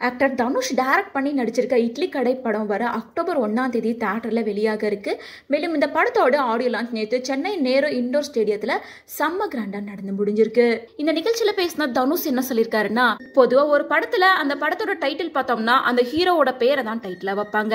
Actor Dhanush direct பண்ணி நடிச்சிருக்க இட்லி கடை படம் வர அக்டோபர் 1ஆம் தேதி தியேட்டரில் வெளியாக இருக்கு. மேலும் இந்த படத்தோட ஆடியோ லான்ச் நேற்று சென்னை நேரு இண்டோர் ஸ்டேடியத்தில் செம்ம கிராண்டா நடந்து முடிஞ்சிருக்கு. இந்த நிகழ்ச்சியில் பேசின தனுஷ் என்ன சொல்லியிருக்காருன்னா, பொதுவாக ஒரு படத்துல அந்த படத்தோட டைட்டில் பார்த்தோம்னா அந்த ஹீரோவோட பேரை தான் டைட்டிலாக வைப்பாங்க.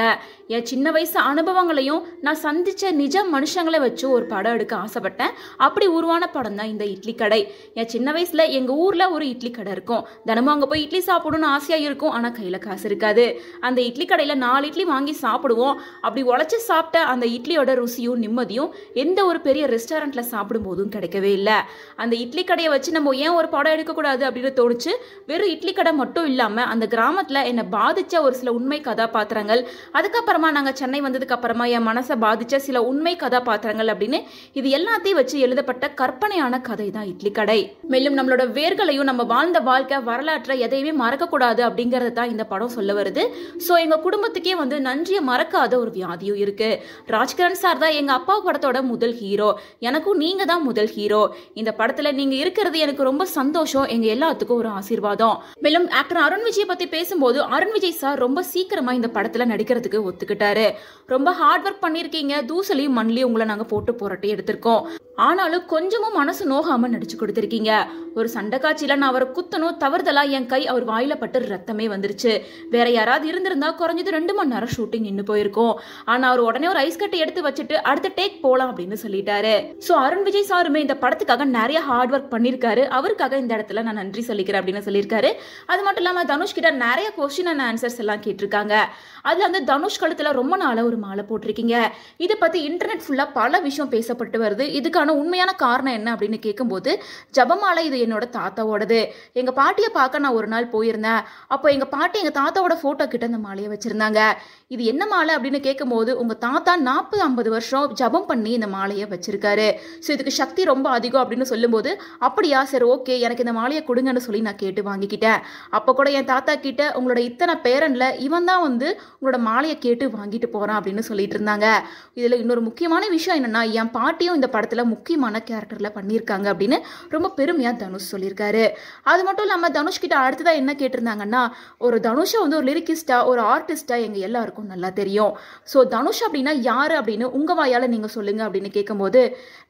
என் சின்ன வயசு அனுபவங்களையும் நான் சந்திச்ச நிஜ மனுஷங்களை வச்சு ஒரு படம் எடுக்க ஆசைப்பட்டேன். அப்படி உருவான படம் தான் இந்த இட்லி கடை. என் சின்ன வயசுல எங்க ஊர்ல ஒரு இட்லி கடை இருக்கும். தினமும் அங்க போய் இட்லி சாப்பிடணும்னு ஆசையா இருக்கும். ஆனா கையில காசு இருக்காது. அந்த இட்லி கடையில 4 இட்லி வாங்கி சாப்பிடுவோம். அப்படி உழைச்சு சாப்பிட்ட அந்த இட்லியோட ருசியும் நிம்மதியும் எந்த ஒரு பெரிய ரெஸ்டாரண்ட்ல சாப்பிடும் போதும் கிடைக்கவே இல்லை. அந்த இட்லி கடையை வச்சு நம்ம ஏன் ஒரு படம் எடுக்கக்கூடாது அப்படின்னு தோணுச்சு. வெறும் இட்லி கடை மட்டும் இல்லாம அந்த கிராமத்துல என்னை பாதிச்ச ஒரு சில உண்மை கதாபாத்திரங்கள், அதுக்கப்புறமா நாங்க சென்னை வந்ததுக்கு அப்புறமா என் மனசை பாதிச்ச சில உண்மை கதாபாத்திரங்கள் அப்படின்னு இது எல்லாத்தையும் வச்சு எழுதப்பட்ட கற்பனையான கதை தான் இட்லி கடை. மேலும் நம்மளோட வேர்களையும் நம்ம வாழ்ந்த வாழ்க்கை வரலாற்றை எதையுமே மறக்க கூடாது அப்படிங்கறது தான் இந்த படம் சொல்ல வருது. சோ எங்க குடும்பத்துக்கே நன்றியை மறக்காத ஒரு வியாதியும் இருக்கு. ராஜ்கிரண் சார் தான் எங்க அப்பா படத்தோட முதல் ஹீரோ. எனக்கும் நீங்க தான் முதல் ஹீரோ. இந்த படத்துல நீங்க இருக்கிறது எனக்கு ரொம்ப சந்தோஷம். எங்க எல்லாத்துக்கும் ஒரு ஆசீர்வாதம். மேலும் ஆக்டர் அருண் விஜய் பத்தி பேசும்போது அருண் விஜய் சார் ரொம்ப சீக்கிரமா இந்த படத்துல நடிக்கிறதுக்கு ஒத்துக்கிட்டாரு. ரொம்ப ஹார்ட் ஒர்க் பண்ணிருக்கீங்க. தூசலையும் மண்லையும் உங்களை நாங்க போட்டு புரட்டி எடுத்திருக்கோம். ஆனாலும் கொஞ்சமும் மனசு நோகாம நடிச்சு கொடுத்திருக்கீங்க. ஒரு சண்டை காட்சியில நான் அவரை குத்தணும், தவறுதலா என் கை அவர் வாயில பட்டு ரத்தமே வந்துருச்சு. வேற யாராவது இருந்திருந்தா குறைஞ்சது 2 மணி நேரம் ஷூட்டிங் நின்று போயிருக்கும். ஆனா அவர் உடனே ஒரு ஐஸ் கட்டை எடுத்து வச்சுட்டு அடுத்த டேக் போலாம் அப்படின்னு சொல்லிட்டாரு. சோ அருண் விஜய் சாருமே இந்த படத்துக்காக நிறைய ஹார்ட் ஒர்க் பண்ணிருக்காரு. அவருக்காக இந்த இடத்துல நான் நன்றி சொல்லிக்கிறேன் அப்படின்னு சொல்லியிருக்காரு. அது மட்டும் இல்லாம தனுஷ் கிட்ட நிறைய கொஸ்டின் அண்ட் ஆன்சர்ஸ் எல்லாம் கேட்டிருக்காங்க. அதுல தனுஷ் கழுத்துல ரொம்ப நாளா ஒரு மாலை போட்டிருக்கீங்க. இதை பத்தி இன்டர்நெட் ஃபுல்லா பல விஷயம் பேசப்பட்டு வருது. இதுக்கான உண்மையான காரணம் என்ன அப்படின்னு கேட்கும்போது, ஜபமாலை இது என்னோட தாத்தாவோடது. எங்க பாட்டியை பார்க்க நான் ஒரு நாள் போயிருந்தேன். அப்போ எங்க பாட்டி எங்க தாத்தாவோட போட்டோ கிட்ட அந்த மாலையை வச்சிருந்தாங்க. இது என்ன மாலை அப்படின்னு கேட்கும்போது, உங்க தாத்தா 40-50 வருஷம் ஜபம் பண்ணி இந்த மாலையை வச்சிருக்காரு. ஸோ இதுக்கு சக்தி ரொம்ப அதிகம் அப்படின்னு சொல்லும்போது, அப்படியா சரி ஓகே எனக்கு இந்த மாலையை கொடுங்கன்னு சொல்லி நான் கேட்டு வாங்கிக்கிட்டேன். அப்போ கூட என் தாத்தா கிட்ட உங்களோட இத்தனை பேரன்ல இவன் தான் உங்களோட மாலையை கேட்டு வாங்கிட்டு போறான் அப்படின்னு சொல்லிட்டு இருந்தாங்க. இதுல இன்னொரு முக்கியமான விஷயம் என்னன்னா, என் பாட்டியும் இந்த படத்துல முக்கியமான கேரக்டர்ல பண்ணியிருக்காங்க அப்படின்னு ரொம்ப பெருமையா தனுஷ் சொல்லியிருக்காரு. அது மட்டும் இல்லாம தனுஷ் கிட்ட அடுத்ததா என்ன கேட்டிருந்தாங்கன்னா, ஒரு தனுஷை ஒரு லிரிக்கிஸ்டா ஒரு ஆர்டிஸ்டா எங்க எல்லாருக்கும் நல்லா தெரியும். ஸோ தனுஷ் அப்படின்னா யாரு அப்படின்னு உங்க வாயால நீங்க சொல்லுங்க அப்படின்னு கேட்கும்போது,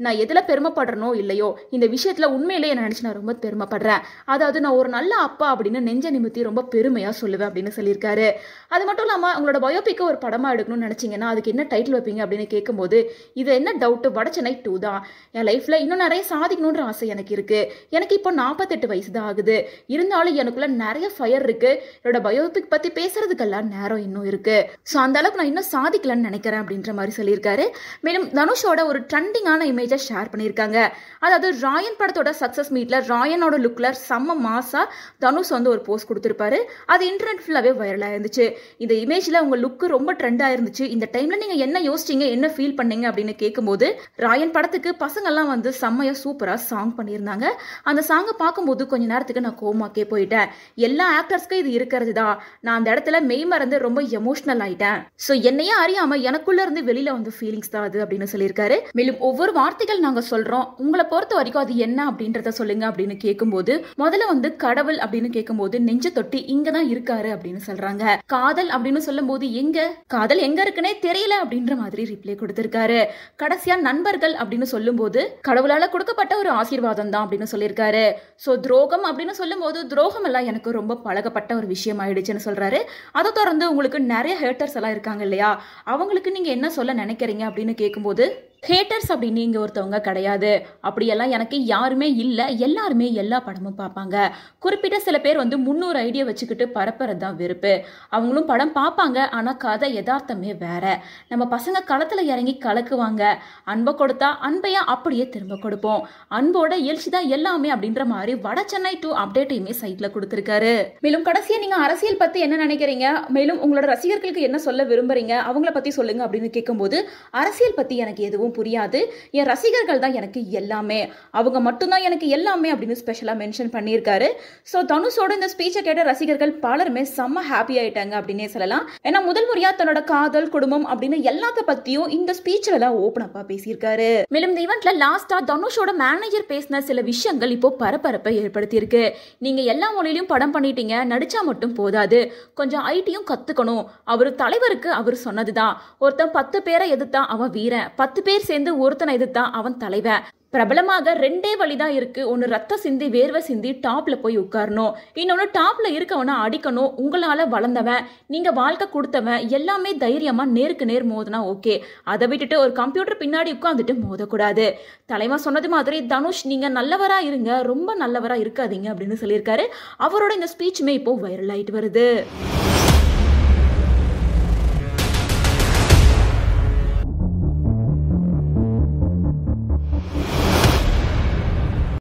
நான் எதுல பெருமைப்படுறனோ இல்லையோ இந்த விஷயத்துல உண்மையிலேயே நினைச்சு நான் ரொம்ப பெருமைப்படுறேன். அதாவது நான் ஒரு நல்ல அப்பா அப்படின்னு நெஞ்ச நிமித்தி ரொம்ப பெருமையா சொல்லுவேன் அப்படின்னு சொல்லியிருக்காரு. அது மட்டும் இல்லாம உங்களோட பயோபிக்க ஒரு படமா எடுக்கணும்னு நினைச்சீங்கன்னா அதுக்கு என்ன டைட்டில் வைப்பீங்க அப்படின்னு கேட்கும்போது, இது என்ன டவுட் வடச்சென்னை 2 தான். என் லைஃப்ல இன்னும் நிறைய சாதிக்கணும்ன்ற ஆசை எனக்கு இருக்கு. எனக்கு இப்போ 48 வயசு தான் ஆகுது. இருந்தாலும் எனக்குள்ள நிறைய ஃபயர் இருக்கு. என்னோட பயோபிக் பத்தி பேசுறதுக்கெல்லாம் நேரம் இன்னும் இருக்கு. ஸோ அந்த அளவுக்கு நான் இன்னும் சாதிக்கலன்னு நினைக்கிறேன் அப்படின்ற மாதிரி சொல்லியிருக்காரு. மேலும் தனுஷோட ஒரு ட்ரெண்டிங்கான இமேஜை ஷேர் பண்ணியிருக்காங்க. அதாவது ராயன் படத்தோட சக்சஸ் மீட்ல ராயனோட லுக்ல செம்ம மாசா தனுஷ் ஒரு போஸ்ட் கொடுத்திருப்பாரு. அது இன்டர்நெட் ஃபுல்லாவே வைரலா இருந்துச்சு. இந்த இமேஜ்ல உங்க லுக் ரொம்ப ட்ரெண்டா இருந்துச்சு. இந்த டைம்ல நீங்க என்ன யோசிச்சீங்க, என்ன ஃபீல் பண்ணீங்க அப்படின்னு கேட்கும்போது, ராயன் படத்துக்கு பசங்க எல்லாம் செம்மையா சூப்பரா சாங் பண்ணியிருந்தாங்க. அந்த சாங்கை பார்க்கும்போது கொஞ்ச நேரத்துக்கு நான் கோமாக்கே போயிட்டேன். எல்லா ஆக்டர்ஸ்க்கும் இது இருக்கிறது தான். நான் அந்த இடத்துல மெய் மறந்து ரொம்ப எமோஷனல் ஆயிட்டேன். சோ என்னையே அறியாம எனக்குள்ள இருந்து வெளியில ஃபீலிங்ஸ் தான் அது அப்படின்னு சொல்லியிருக்காரு. மேலும் ஒவ்வொரு வார்த்தைகள் நாங்க சொல்றோம், உங்களை பொறுத்த வரைக்கும் அது என்ன அப்படின்றத சொல்லுங்க அப்படின்னு கேட்கும்போது, முதல்ல கடவுள் அப்படின்னு கேட்கும்போது நெஞ்ச தொட்டி இங்கதான் இருக்காரு அப்படின்னு சொல்றாங்க. காதல் அப்படின்னு சொல்லும்போது எங்க காதல் எங்க இருக்குன்னே தெரியல அப்படின்ற மாதிரி ரிப்ளை கொடுத்திருக்காரு. கடைசியா நண்பர்கள் அப்படின்னு சொல்லும்போது கடவுளால கொடுக்கப்பட்ட ஒரு ஆசீர்வாதம் தான் அப்படின்னு சொல்லியிருக்காரு. சோ துரோகம் அப்படின்னு சொல்லும்போது துரோகம் எல்லாம் எனக்கு ரொம்ப பழகப்பட்ட ஒரு விஷயம் ஆயிடுச்சுன்னு சொல்றாரு. அதை தொடர்ந்து உங்களுக்கு நிறைய ஹேட்டர்ஸ் எல்லாம் இருக்காங்க இல்லையா, அவங்களுக்கு நீங்க என்ன சொல்ல நினைக்கிறீங்க அப்படின்னு கேட்கும்போது, ஹேட்டர்ஸ் அப்படின்னு இங்க ஒருத்தவங்க கிடையாது. அப்படியெல்லாம் எனக்கு யாருமே இல்லை. எல்லாருமே எல்லா படமும் பார்ப்பாங்க. குறிப்பிட்ட சில பேர் 300 ஐடியா வச்சுக்கிட்டு பரப்புறது தான் வெறுப்பு. அவங்களும் படம் பார்ப்பாங்க. ஆனா கதை யதார்த்தமே வேற. நம்ம பசங்க களத்துல இறங்கி கலக்குவாங்க. அன்பை கொடுத்தா அன்பையா அப்படியே திரும்ப கொடுப்போம். அன்போட எழுச்சி தான் எல்லாமே அப்படின்ற மாதிரி வடசென்னை 2 அப்டேட்டையுமே சைட்ல கொடுத்திருக்காரு. மேலும் கடைசியா நீங்க அரசியல் பத்தி என்ன நினைக்கிறீங்க, மேலும் உங்களோட ரசிகர்களுக்கு என்ன சொல்ல விரும்புறீங்க, அவங்கள பத்தி சொல்லுங்க அப்படின்னு கேட்கும்போது, அரசியல் பத்தி எனக்கு எதுவும் எதுவும் புரியாது, என் ரசிகர்கள் தான் எனக்கு எல்லாமே, அவங்க மட்டும்தான் எனக்கு எல்லாமே அப்படின்னு ஸ்பெஷலாக மென்ஷன் பண்ணியிருக்காரு. ஸோ தனுஷோட இந்த ஸ்பீச்சை கேட்ட ரசிகர்கள் பலருமே செம்ம ஹாப்பி ஆயிட்டாங்க அப்படின்னே சொல்லலாம். ஏன்னா முதல் முறையாக தன்னோட காதல், குடும்பம் அப்படின்னு எல்லாத்த பற்றியும் இந்த ஸ்பீச்சில் தான் ஓப்பன் அப்பாக பேசியிருக்காரு. மேலும் இந்த ஈவெண்ட்ல லாஸ்ட்டாக தனுஷோட மேனேஜர் பேசின சில விஷயங்கள் இப்போ பரபரப்பை ஏற்படுத்தியிருக்கு. நீங்கள் எல்லா மொழியிலையும் படம் பண்ணிட்டீங்க, நடிச்சா மட்டும் போதாது, கொஞ்சம் ஐடியும் கற்றுக்கணும். அவர் தலைவருக்கு அவர் சொன்னதுதான், ஒருத்தன் 10 பேரை எதிர்த்தா அவன் வீரன், 10 பேர் சேர்ந்து ஒருத்தனை எதிர்த்தா அவன் தலைவன். பிரபலமாக 2 வழிதான் இருக்கு. ஒன்று ரத்த சிந்தி வேர்வை சிந்தி டாப்ல போய் உட்காரணும், இன்னொன்று டாப்ல இருக்கவனை அடிக்கணும். உங்களால வளர்ந்தவன், நீங்க வாழ்க்கை கொடுத்தவன், எல்லாமே தைரியமா நேருக்கு நேர் மோதினா ஓகே, அதை விட்டுட்டு ஒரு கம்ப்யூட்டர் பின்னாடி உட்காந்துட்டு மோதக்கூடாது. தலைவன் சொன்னது மாதிரி தனுஷ் நீங்க நல்லவரா இருங்க, ரொம்ப நல்லவரா இருக்காதீங்க அப்படின்னு சொல்லியிருக்காரு. அவரோட இந்த ஸ்பீச்சுமே இப்போ வைரல் ஆயிட்டு வருது.